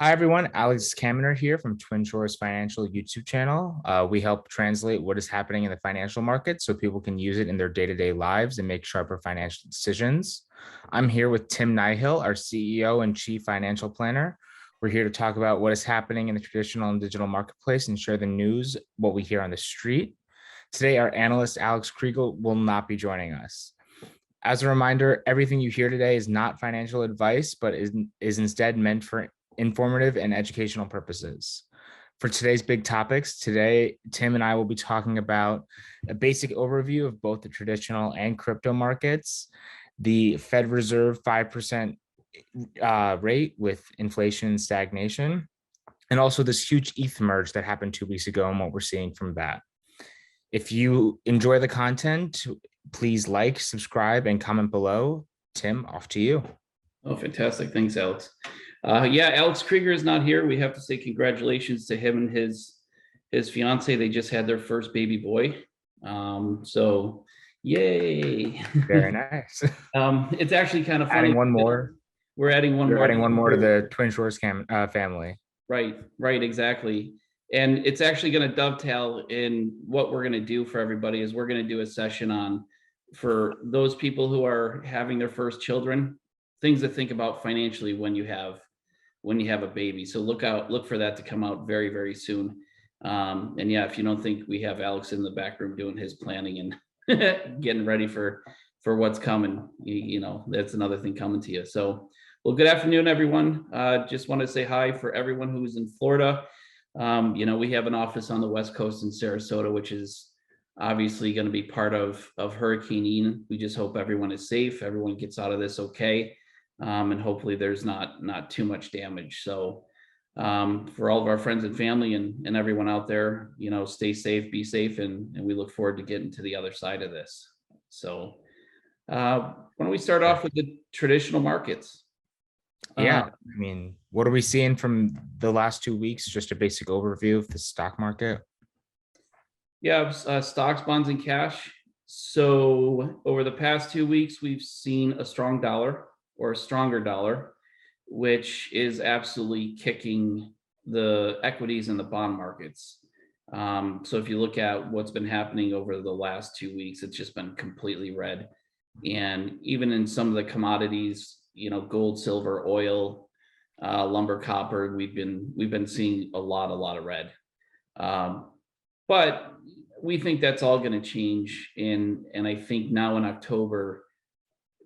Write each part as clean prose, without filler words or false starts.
Hi, everyone. Alex Kaminer here from Twin Shores Financial YouTube channel. We help translate what is happening in the financial market so people can use it in their day-to-day lives and make sharper financial decisions. I'm here with Tim Nihill, our CEO and Chief Financial Planner. We're here to talk about what is happening in the traditional and digital marketplace and share the news, what we hear on the street. Today, our analyst, Alex Kriegel, will not be joining us. As a reminder, everything you hear today is not financial advice, but is instead meant for informative and educational purposes. For today's big topics, today, Tim and I will be talking about a basic overview of both the traditional and crypto markets, the Fed Reserve 5% rate with inflation and stagnation, and also this huge ETH merge that happened 2 weeks ago and what we're seeing from that. If you enjoy the content, please like, subscribe, and comment below. Tim, off to you. Oh, fantastic. Thanks, Alex. Alex Krieger is not here. We have to say congratulations to him and his fiance. They just had their first baby boy. So yay. Very nice. It's actually kind of funny. Adding one more. We're adding one more. Adding one more to the Twin Shores family. Right, exactly. And it's actually going to dovetail in what we're going to do for everybody is we're going to do a session on, for those people who are having their first children, things to think about financially when you have a baby. So look for that to come out very, very soon. And yeah, if you don't think we have Alex in the back room doing his planning and getting ready for what's coming, you know, that's another thing coming to you. So, well, good afternoon, everyone. Just want to say hi for everyone who's in Florida. You know, we have an office on the West Coast in Sarasota, which is obviously going to be part of Hurricane Ian. We just hope everyone is safe. Everyone gets out of this okay. And hopefully there's not too much damage. So for all of our friends and family and everyone out there, you know, stay safe, be safe, and we look forward to getting to the other side of this. So why don't we start off with the traditional markets? Yeah, I mean, what are we seeing from the last 2 weeks? Just a basic overview of the stock market. Yeah, stocks, bonds, and cash. So over the past 2 weeks, we've seen a strong dollar or a stronger dollar, which is absolutely kicking the equities and the bond markets. So if you look at what's been happening over the last 2 weeks, it's just been completely red. And even in some of the commodities, you know, gold, silver, oil, lumber, copper, we've been seeing a lot of red. But we think that's all going to change. And I think now in October,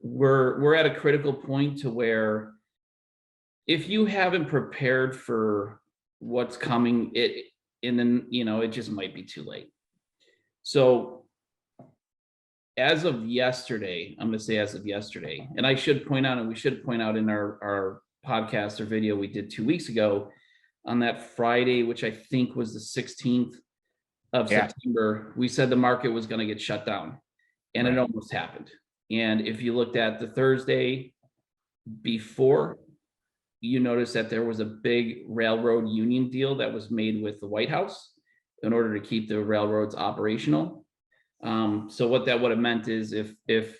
we're at a critical point to where if you haven't prepared for what's coming, then you know, it just might be too late. So as of yesterday, I'm going to say as of yesterday, and I should point out, and we should point out in our podcast or video we did 2 weeks ago on that Friday, which I think was the 16th of September, we said the market was going to get shut down, and it almost happened. And if you looked at the Thursday before, you notice that there was a big railroad union deal that was made with the White House in order to keep the railroads operational. So what that would have meant is if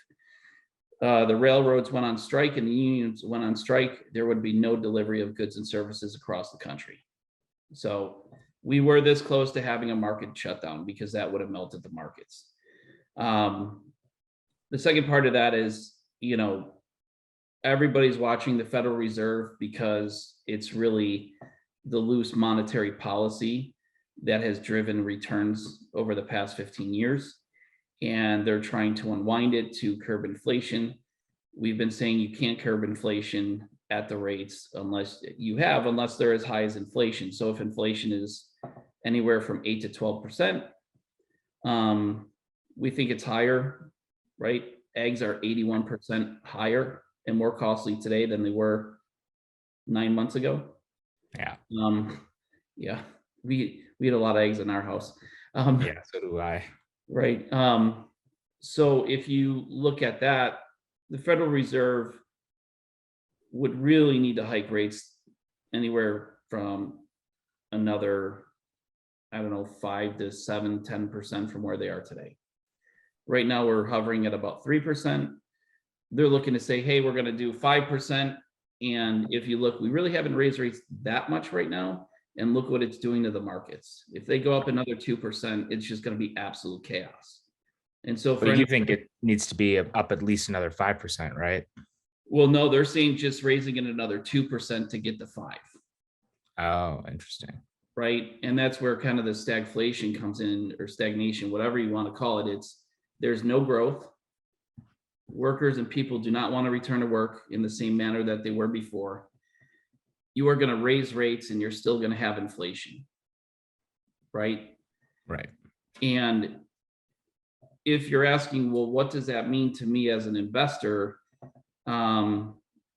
the railroads went on strike and the unions went on strike, there would be no delivery of goods and services across the country. So we were this close to having a market shutdown because that would have melted the markets. The second part of that is, you know, everybody's watching the Federal Reserve because it's really the loose monetary policy that has driven returns over the past 15 years. And they're trying to unwind it to curb inflation. We've been saying you can't curb inflation at the rates unless they're as high as inflation. So if inflation is anywhere from 8 to 12%, we think it's higher, right? Eggs are 81% higher and more costly today than they were 9 months ago. Yeah. Yeah, we had a lot of eggs in our house. Yeah, so do I. Right. So if you look at that, the Federal Reserve would really need to hike rates anywhere from another, I don't know, 5 to 7, 10% from where they are today. Right now, we're hovering at about 3%. They're looking to say, hey, we're going to do 5%, And if you look, we really haven't raised rates that much right now. And look what it's doing to the markets. If they go up another 2%, it's just going to be absolute chaos. And so for But you think it needs to be up at least another 5%, right? well, no, they're saying just raising it another 2% to get to 5. Oh, interesting. Right. And that's where kind of the stagflation comes in, or stagnation, whatever you want to call it. There's no growth. Workers and people do not want to return to work in the same manner that they were before. You are going to raise rates and you're still going to have inflation. Right. Right. And if you're asking, well, what does that mean to me as an investor?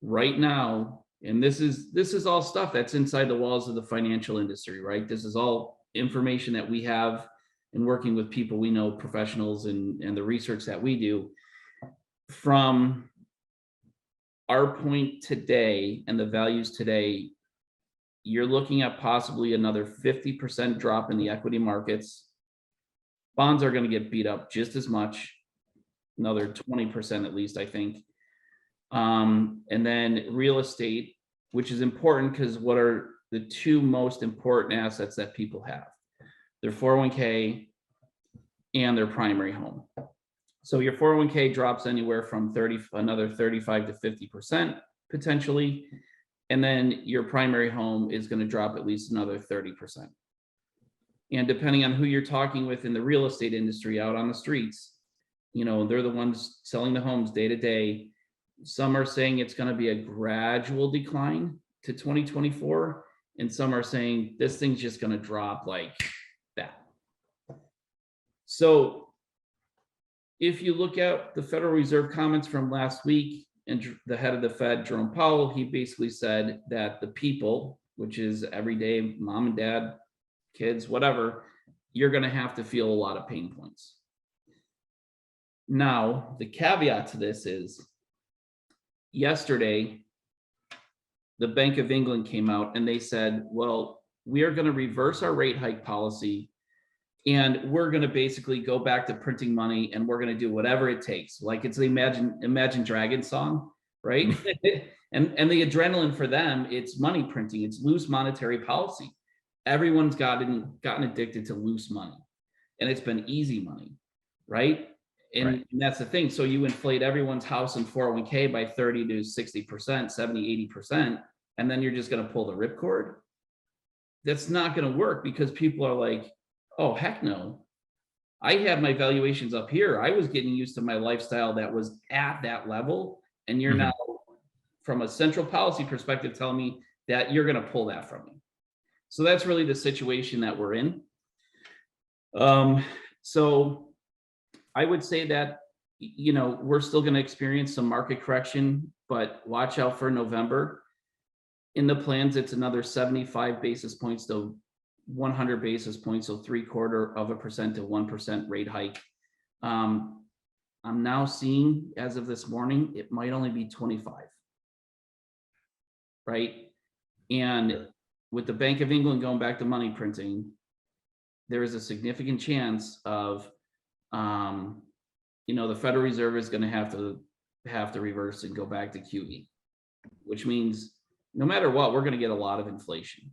Right now, and this is all stuff that's inside the walls of the financial industry, right? This is all information that we have in working with people we know, professionals, and the research that we do. From our point today and the values today, you're looking at possibly another 50% drop in the equity markets. Bonds are going to get beat up just as much, another 20% at least, I think. And then real estate, which is important because what are the two most important assets that people have? Their 401k and their primary home. So your 401k drops anywhere from another 35 to 50% potentially. And then your primary home is going to drop at least another 30%. And depending on who you're talking with in the real estate industry out on the streets, they're the ones selling the homes day to day. Some are saying it's going to be a gradual decline to 2024. And some are saying this thing's just going to drop like that. So if you look at the Federal Reserve comments from last week, and the head of the Fed, Jerome Powell, he basically said that the people, which is everyday mom and dad, kids, whatever, you're going to have to feel a lot of pain points. Now, the caveat to this is yesterday, the Bank of England came out and they said, well, we are going to reverse our rate hike policy and we're going to basically go back to printing money and we're going to do whatever it takes. Like it's the Imagine Dragons song, right? and the adrenaline for them, it's money printing, it's loose monetary policy. Everyone's gotten addicted to loose money and it's been easy money, right? And that's the thing. So you inflate everyone's house and 401k by 30 to 60%, 70, 80%, and then you're just going to pull the ripcord. That's not going to work because people are like, oh, heck no. I had my valuations up here. I was getting used to my lifestyle that was at that level. And you're now, from a central policy perspective, telling me that you're going to pull that from me. So that's really the situation that we're in. So I would say that, we're still going to experience some market correction, but watch out for November. In the plans, it's another 75 basis points to 100 basis points, so 0.75% to 1% rate hike. I'm now seeing, as of this morning, it might only be 25, right? And with the Bank of England going back to money printing, there is a significant chance of, the Federal Reserve is going to have to reverse and go back to QE, which means no matter what, we're going to get a lot of inflation.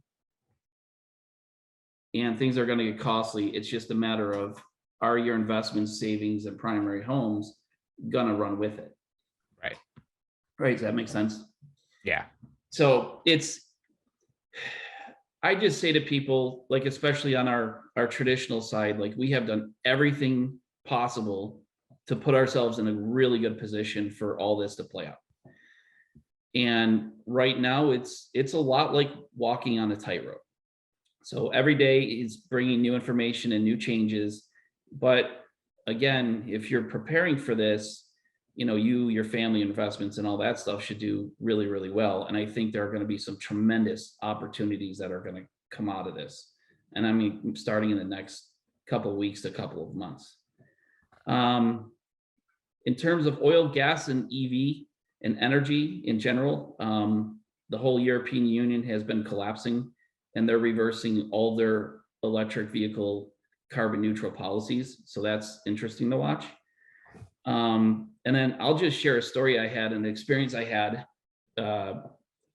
And things are going to get costly. It's just a matter of, are your investments, savings, and primary homes going to run with it? Right. Does that make sense? Yeah. So I just say to people, like, especially on our traditional side, like we have done everything possible to put ourselves in a really good position for all this to play out. And right now it's a lot like walking on a tightrope. So every day is bringing new information and new changes. But again, if you're preparing for this, your family investments and all that stuff should do really, really well. And I think there are going to be some tremendous opportunities that are going to come out of this. And I mean, starting in the next couple of weeks to couple of months. In terms of oil, gas, and EV and energy in general, the whole European Union has been collapsing. And they're reversing all their electric vehicle carbon neutral policies. So that's interesting to watch. And then I'll just share a story I had, an experience I had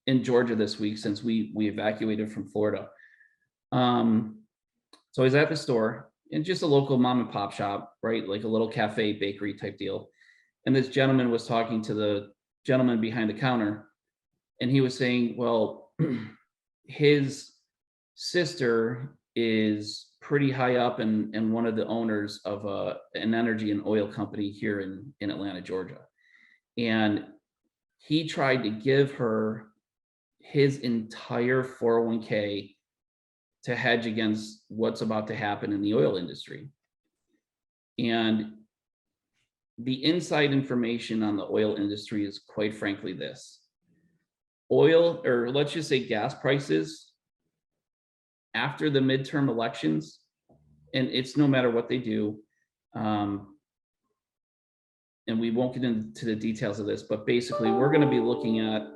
in Georgia this week since we evacuated from Florida. So I was at the store, in just a local mom and pop shop, right? Like a little cafe bakery type deal. And this gentleman was talking to the gentleman behind the counter, and he was saying, well, his sister is pretty high up and one of the owners of an energy and oil company here in Atlanta, Georgia. And he tried to give her his entire 401k to hedge against what's about to happen in the oil industry. And the inside information on the oil industry is, quite frankly, this: oil, or let's just say gas prices, after the midterm elections, and it's no matter what they do, and we won't get into the details of this, but basically we're going to be looking at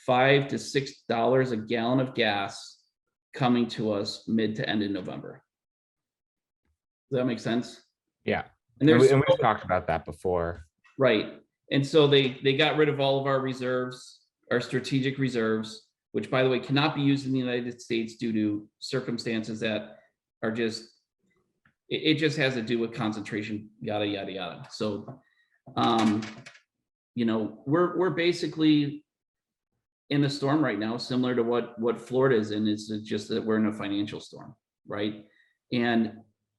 $5 to $6 a gallon of gas coming to us mid to end of November. Does that make sense? Yeah. And we've talked about that before. Right. And so they got rid of all of our reserves, our strategic reserves, which, by the way, cannot be used in the United States due to circumstances that are just, it just has to do with concentration, yada, yada, yada. So, you know, we're basically in a storm right now, similar to what Florida is in. It's just that we're in a financial storm, right? And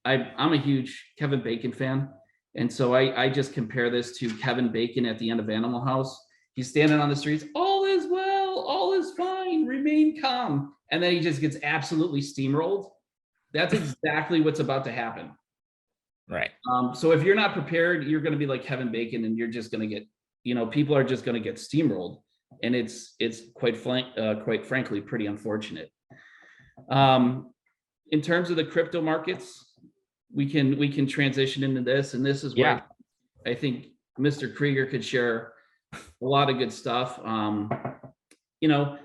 I'm a huge Kevin Bacon fan. And so I just compare this to Kevin Bacon at the end of Animal House. He's standing on the streets, all is well, all is fine, remain calm. And then he just gets absolutely steamrolled. That's exactly what's about to happen. Right. So if you're not prepared, you're going to be like Kevin Bacon, and you're just going to get, you know, people are just going to get steamrolled. And it's quite frankly, pretty unfortunate. In terms of the crypto markets, we can transition into this, and this is where I think Mr. Krieger could share a lot of good stuff. You know,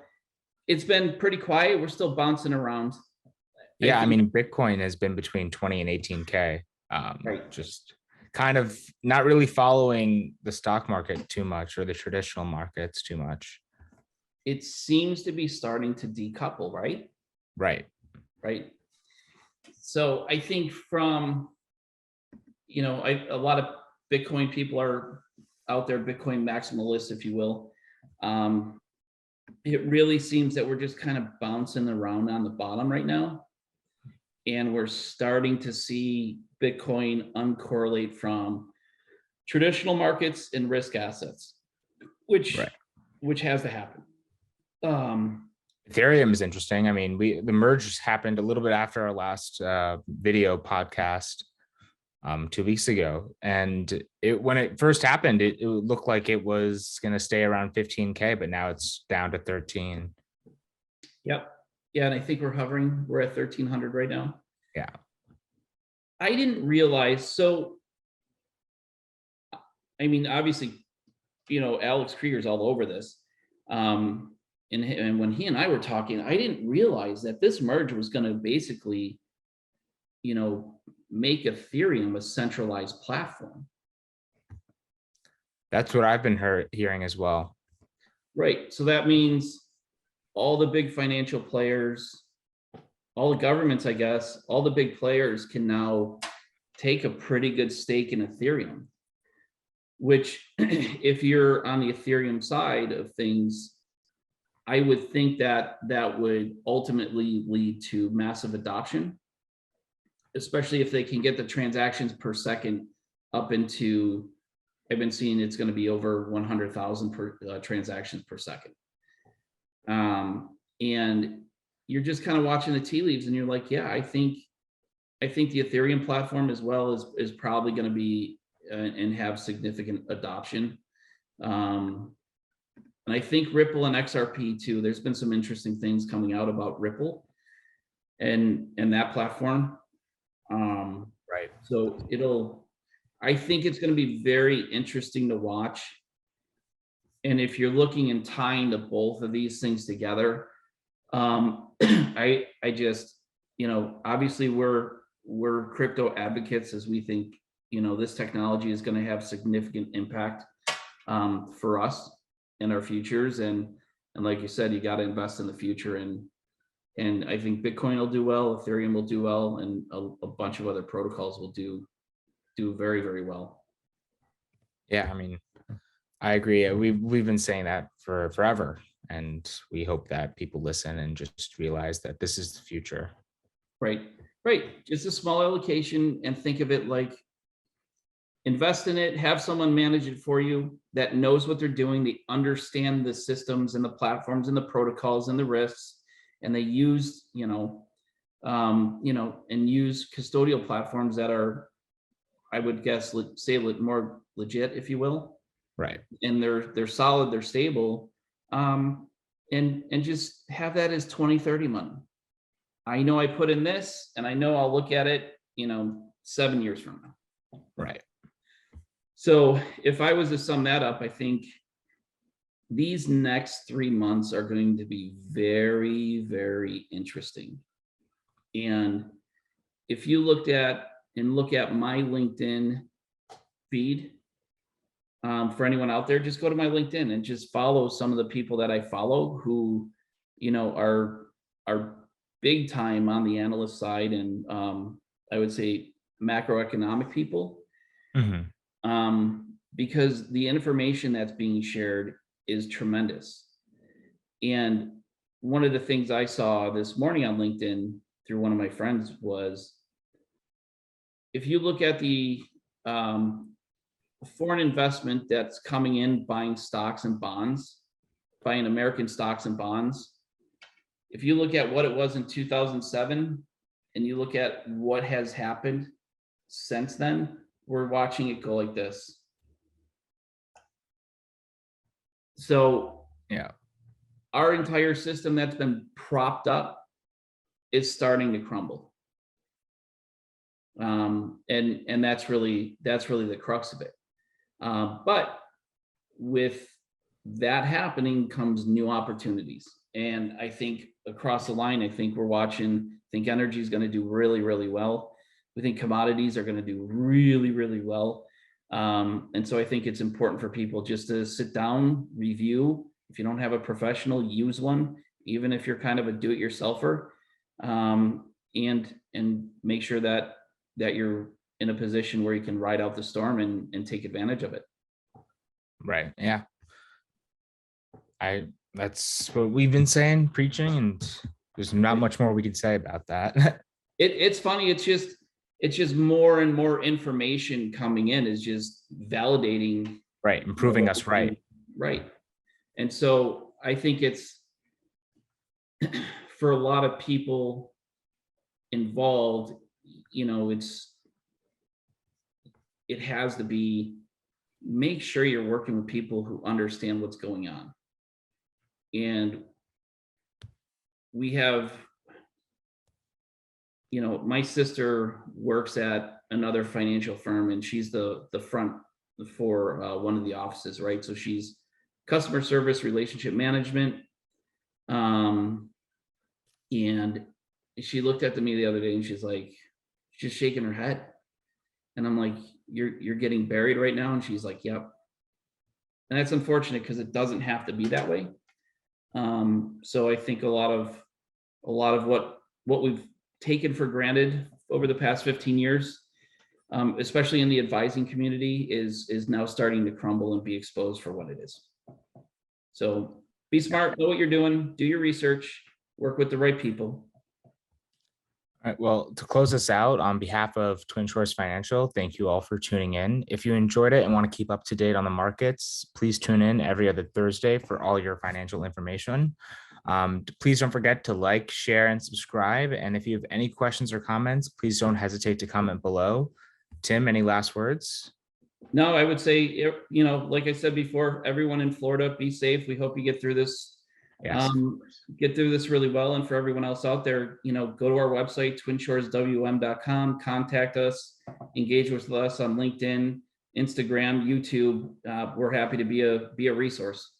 it's been pretty quiet. We're still bouncing around. Yeah, I mean, Bitcoin has been between 20 and 18K. Right. Just kind of not really following the stock market too much, or the traditional markets too much. It seems to be starting to decouple, right? Right. Right. So I think from, you know, a lot of Bitcoin people are out there, Bitcoin maximalists, if you will. It really seems that we're just kind of bouncing around on the bottom right now. And we're starting to see Bitcoin uncorrelate from traditional markets and risk assets, which has to happen. Ethereum is interesting. I mean, the merge happened a little bit after our last video podcast 2 weeks ago, and when it first happened, it looked like it was going to stay around 15K, but now it's down to 13. Yep. Yeah, and I think we're at 1,300 right now. Yeah. I didn't realize. So, I mean, obviously, you know, Alex Krieger's all over this. And when he and I were talking, I didn't realize that this merge was going to basically, you know, make Ethereum a centralized platform. That's what I've been hearing as well. Right. So that means all the big financial players, all the governments, I guess, all the big players can now take a pretty good stake in Ethereum, which if you're on the Ethereum side of things, I would think that would ultimately lead to massive adoption, especially if they can get the transactions per second up into, I've been seeing it's going to be over 100,000 per transactions per second. And you're just kind of watching the tea leaves, and you're like, yeah, I think the Ethereum platform as well is probably going to be and have significant adoption. And I think Ripple and XRP too. There's been some interesting things coming out about Ripple and that platform. Right. So I think it's going to be very interesting to watch. And if you're looking and tying the both of these things together, I just, you know, obviously we're crypto advocates, as we think, you know, this technology is going to have significant impact for us in our futures. And And like you said, you got to invest in the future. And I think Bitcoin will do well, Ethereum will do well, and a bunch of other protocols will do very, very well. Yeah, I mean, I agree. We've been saying that for forever, and we hope that people listen and just realize that this is the future. Right, right. Just a small allocation, and think of it like invest in it, have someone manage it for you that knows what they're doing. They understand the systems and the platforms and the protocols and the risks, and they use, and use custodial platforms that are, I would guess, say more legit, if you will. Right. And they're solid, they're stable. And just have that as 20-30 money. I know I put in this, and I know I'll look at it, 7 years from now. Right. So if I was to sum that up, I think these next 3 months are going to be very, very interesting. And if you look at my LinkedIn feed, for anyone out there, just go to my LinkedIn and just follow some of the people that I follow who, are big time on the analyst side, and I would say macroeconomic people. Mm-hmm. Because the information that's being shared is tremendous. And one of the things I saw this morning on LinkedIn through one of my friends was, if you look at the foreign investment that's coming in, buying stocks and bonds, buying American stocks and bonds, if you look at what it was in 2007 and you look at what has happened since then, we're watching it go like this. So yeah, our entire system that's been propped up is starting to crumble. And that's really the crux of it. But with that happening comes new opportunities. And I think across the line, I think energy is going to do really, really well. We think commodities are going to do really, really well. And so I think it's important for people just to sit down, review. If you don't have a professional, use one, even if you're kind of a do-it-yourselfer, and make sure that you're in a position where you can ride out the storm and take advantage of it. Right. Yeah. That's what we've been saying, preaching, and there's not much more we can say about that. It's funny. It's just more and more information coming in is just validating. Right. Improving us. Right. Right. And so I think it's for a lot of people involved, it has to be, make sure you're working with people who understand what's going on. And we have, my sister works at another financial firm, and she's the front for one of the offices, right? So she's customer service, relationship management. And she looked at me the other day and she's just shaking her head. And I'm like, you're getting buried right now? And she's like, yep. And that's unfortunate because it doesn't have to be that way. So I think a lot of what we've taken for granted over the past 15 years, especially in the advising community, is now starting to crumble and be exposed for what it is. So be smart, know what you're doing, do your research, work with the right people. All right, well, to close us out, on behalf of Twin Shores Financial, thank you all for tuning in. If you enjoyed it and want to keep up to date on the markets, please tune in every other Thursday for all your financial information. Please don't forget to like, share, and subscribe. And if you have any questions or comments, please don't hesitate to comment below. Tim, any last words? No, I would say, like I said before, everyone in Florida, be safe. We hope you get through this. Yes. Get through this really well. And for everyone else out there, go to our website, twinshoreswm.com, contact us, engage with us on LinkedIn, Instagram, YouTube. We're happy to be a resource.